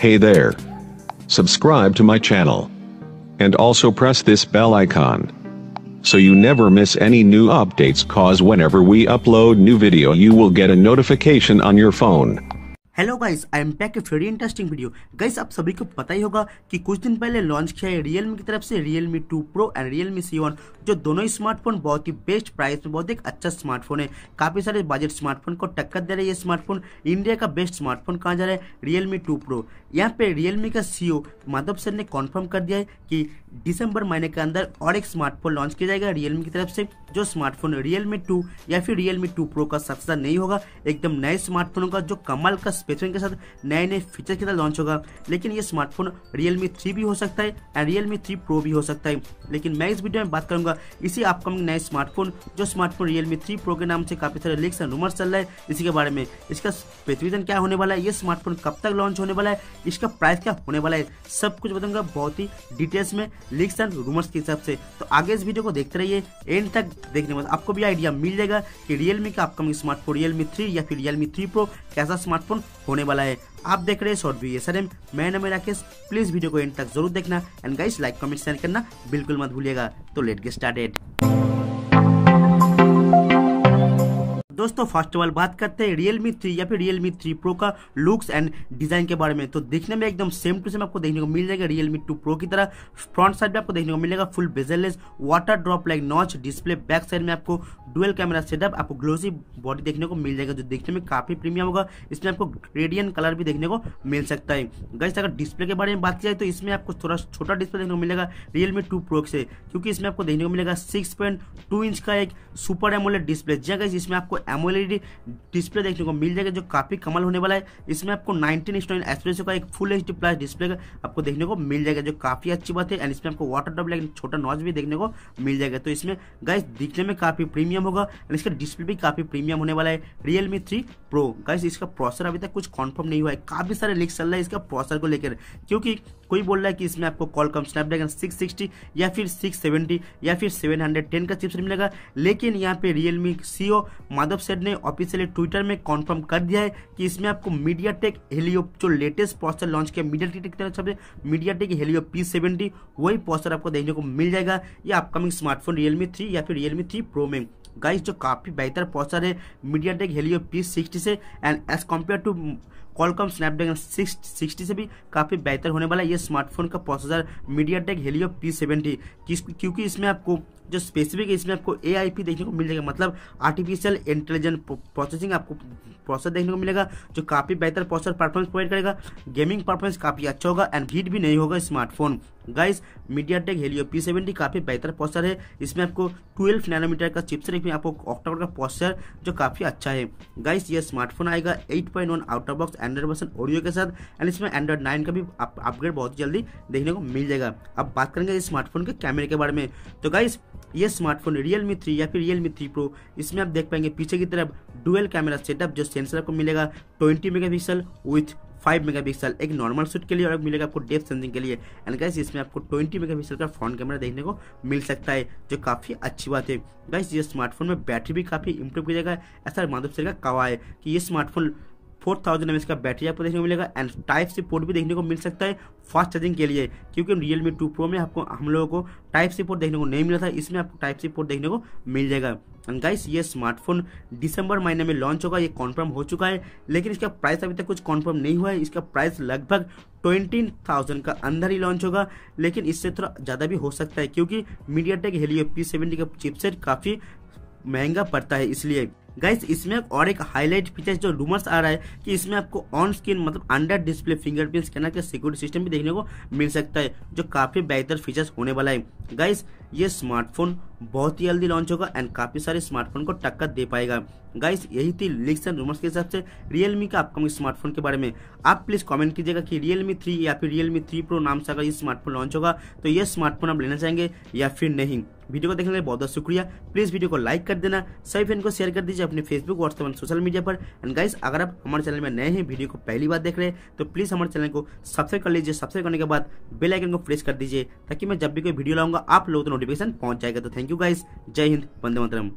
Hey there. Subscribe to my channel. And also press this bell icon, so you never miss any new updates, cause whenever we upload new video you will get a notification on your phone. Hello guys, I am back a very interesting video. Guys, आप सभी को पता ही होगा कि कुछ दिन पहले launch किया है Realme की तरफ से Realme 2 Pro and Realme C1, जो दोनों ही स्मार्टफोन बहुत ही बेस्ट प्राइस में बहुत एक अच्छा स्मार्टफोन है। काफी सारे बजट स्मार्टफोन को टक्कर दे रहा है ये स्मार्टफोन। इंडिया का बेस्ट स्मार्टफोन कहा जा रहा है Realme 2 Pro। यहाँ पे Realme का CEO माधव सर ने कॉन्फर्म कर दिया है कि दिसंबर महीने के अंदर और एक स्मार्टफोन लॉन्च किया जाएगा Realme की तरफ से, जो स्मार्टफोन Realme 2 या फिर Realme 2 Pro का सक्सेसर नहीं होगा। एकदम नए स्मार्टफोन होगा जो कमाल का स्पेसिफिकेशन के साथ नए नए फीचर के साथ लॉन्च होगा। लेकिन ये स्मार्टफोन Realme 3 भी हो सकता है एंड Realme 3 Pro भी हो सकता है। लेकिन मैं इस वीडियो में बात करूंगा इसी अपकमिंग नए स्मार्टफोन, जो स्मार्टफोन Realme 3 Pro के नाम से काफी सारे लीक्स एंड रूमर्स चल रहा है। इसी के बारे में इसका स्पेसिफिकेशन क्या होने वाला है, ये स्मार्टफोन कब तक लॉन्च होने वाला है, इसका प्राइस क्या होने वाला है, सब कुछ बताऊंगा बहुत ही डिटेल्स में लीक्स एंड रूमर्स के हिसाब से। तो आगे इस वीडियो को देखते रहिए, एंड तक देखने के बाद आपको भी आइडिया मिल जाएगा कि Realme का अपकमिंग स्मार्टफोन Realme 3 या फिर Realme 3 Pro कैसा स्मार्टफोन होने वाला है। आप देख रहे हैं शॉर्ट वीडियो SRM, मैं नाम है राकेश। प्लीज वीडियो को एंड तक जरूर देखना and guys like comment share करना बिल्कुल मत भूलिएगा। तो लेट्स गेट स्टार्टेड। दोस्तों, फर्स्ट ऑफ ऑल बात करते हैं Realme 3 या फिर Realme 3 Pro का लुक्स एंड डिजाइन के बारे में। तो देखने में एकदम सेम टू सेम आपको देखने को मिल जाएगा Realme 2 Pro की तरह। फ्रंट साइड में आपको देखने को मिलेगा full bezel-less water drop like notch display. Back side में आपको डुअल कैमरा सेटअप, आपको ग्लोसी बॉडी देखने को मिल जाएगा जो देखने में काफी प्रीमियम होगा। इसमें आपको रेडियन कलर भी देखने को मिल सकता है। गाइस, अगर डिस्प्ले के बारे में बात की जाए तो इसमें आपको थोड़ा छोटा डिस्प्ले देखने को मिलेगा Realme 2 Pro से, क्योंकि इसमें आपको देखने को मिलेगा 6.2 इंच का एक सुपर एमोलेड डिस्प्ले। जगह इसमें आपको एमोलेड डिस्प्ले देखने को मिल जाएगा जो काफी कमाल होने वाला है। इसमें आपको 19:9 एस्पेक्ट का एक फुल HD प्लस डिस्प्ले आपको देखने को मिल जाएगा जो काफी अच्छी बात है। एंड इसमें आपको वाटर ड्रॉप लाइक छोटा नॉच भी देखने को मिल जाएगा। तो इसमें गाइस दिखने में काफी प्रीमियम होगा एंड इसका डिस्प्ले भी काफी प्रीमियम होने वाला है Realme 3 Pro। गाइस, इसका प्रोसेसर अभी तक कुछ कंफर्म नहीं हुआ है, काफी सारे लीक्स चल रहा है इसका प्रोसेसर को लेकर, क्योंकि कोई बोल रहा है कि इसमें आपको Qualcomm स्नैपड्रैगन 660 या फिर 670 या फिर 710 का चिपसेट मिलेगा। लेकिन यहाँ पे Realme CEO माधव सर ने ऑफिशियली ट्विटर में कंफर्म कर दिया है कि इसमें आपको Mediatek Helios जो लेटेस्ट प्रोसेसर लॉन्च किया Mediatek की तरफ से, Mediatek Helios P70, वही प्रोसेसर आपको देखने को मिल जाएगा ये अपकमिंग स्मार्टफोन Realme 3 या फिर Realme 3 Pro में। गाइस, जो काफी बेहतर प्रोसेसर है Mediatek Helios P60 से and as compare to Qualcomm Snapdragon 660 से भी काफी बेहतर होने वाला है ये स्मार्टफोन का प्रोसेसर Mediatek Helios P70, क्योंकि इसमें आपको जो स्पेसिफिक है इसमें आपको AIP देखने को मिल जाएगा, मतलब आर्टिफिशियल इंटेलिजेंट प्रोसेसिंग आपको प्रोसेसर देखने को मिलेगा जो काफी बेहतर प्रोसेसर परफॉर्मेंस प्रोवाइड करेगा। गेमिंग परफॉर्मेंस काफी अच्छा होगा एंड हीट भी नहीं होगा smartphone. Guys, Mediatek Helios P70 काफी बेहतर प्रोसेसर है। इसमें आपको 12 नैनोमीटर का चिपसेट, आपको ऑक्टा-कोर का प्रोसेसर जो काफी अच्छा है। गाइस, ये स्मार्टफोन आएगा 8.1 out of box Android version audio के साथ एंड इसमें Android 9 का भी अपग्रेड बहुत जल्दी देखने को मिल जाएगा। अब बात करेंगे इस स्मार्टफोन के कैमरे के बारे में। तो गाइस, ये स्मार्टफोन Realme 3 या फिर Realme 3 Pro, इसमें आप देख पाएंगे पीछे की तरफ डुअल कैमरा सेटअप, जो सेंसर आपको मिलेगा 20 मेगापिक्सल विथ 5 मेगापिक्सल एक नॉर्मल शूट के लिए और मिलेगा आपको डेप्थ सेंसिंग के लिए। एंड गाइस, इसमें आपको 20 मेगापिक्सल का फ्रंट कैमरा देखने को मिल सकता है जो काफी अच्छी बात है। गाइस, ये स्मार्टफोन में बैटरी भी काफी इंप्रूव किया जाएगा, ऐसा माधव सर का कहा है कि ये स्मार्टफोन 4000 mAh का बैटरी आपको देखने को मिलेगा एंड टाइप सी पोर्ट भी देखने को मिल सकता है फास्ट चार्जिंग के लिए, क्योंकि Realme 2 Pro में आपको हम लोगों को टाइप सी पोर्ट देखने को नहीं मिला था, इसमें आपको टाइप सी पोर्ट देखने को मिल जाएगा। एंड गाइस, ये स्मार्टफोन दिसंबर महीने में लॉन्च होगा, ये कॉन्फर्म हो चुका है। लेकिन इसका प्राइस अभी तक कुछ कॉन्फर्म नहीं हुआ है। इसका प्राइस लगभग 20,000 का अंदर ही लॉन्च होगा, लेकिन इससे थोड़ा ज्यादा भी हो सकता है क्योंकि Mediatek Helios P70 का चिपसेट काफी महंगा पड़ता है। इसलिए गाइस, इसमें और एक हाईलाइट फीचर जो रूमर्स आ रहा है कि इसमें आपको ऑन स्क्रीन मतलब अंडर डिस्प्ले फिंगरप्रिंट स्कैनर का सिक्योरिटी सिस्टम भी देखने को मिल सकता है जो काफी बेहतर फीचर्स होने वाला है। गाइस, ये स्मार्टफोन बहुत ही जल्दी लॉन्च होगा एंड काफी सारे स्मार्टफोन को टक्कर दे पाएगा। गाइस, यही थी लीक्स एंड रूमर्स के हिसाब से Realme का अपकमिंग स्मार्टफोन के बारे में। आप प्लीज कमेंट कीजिएगा कि Realme 3 या फिर Realme 3 Pro नाम से अगर ये स्मार्टफोन लॉन्च होगा तो ये स्मार्टफोन आप लेना चाहेंगे या फिर नहीं। वीडियो को देखने के लिए बहुत बहुत शुक्रिया। प्लीज वीडियो को लाइक कर देना, सभी फ्रेंड को शेयर कर दीजिए अपने फेसबुक, व्हाट्सएप और सोशल मीडिया पर। एंड गाइस, अगर आप हमारे चैनल में नए हैं, वीडियो को पहली बार देख रहे हैं, तो प्लीज हमारे चैनल को सब्सक्राइब कर लीजिए। सब्सक्राइब करने के बाद बेल आइकन को प्रेस कर दीजिए ताकि मैं जब भी कोई वीडियो लाऊंगा आप लोगों को नोटिफिकेशन पहुंच जाएगा। तो थैंक यू गाइस, जय हिंद, वंदे मातरम।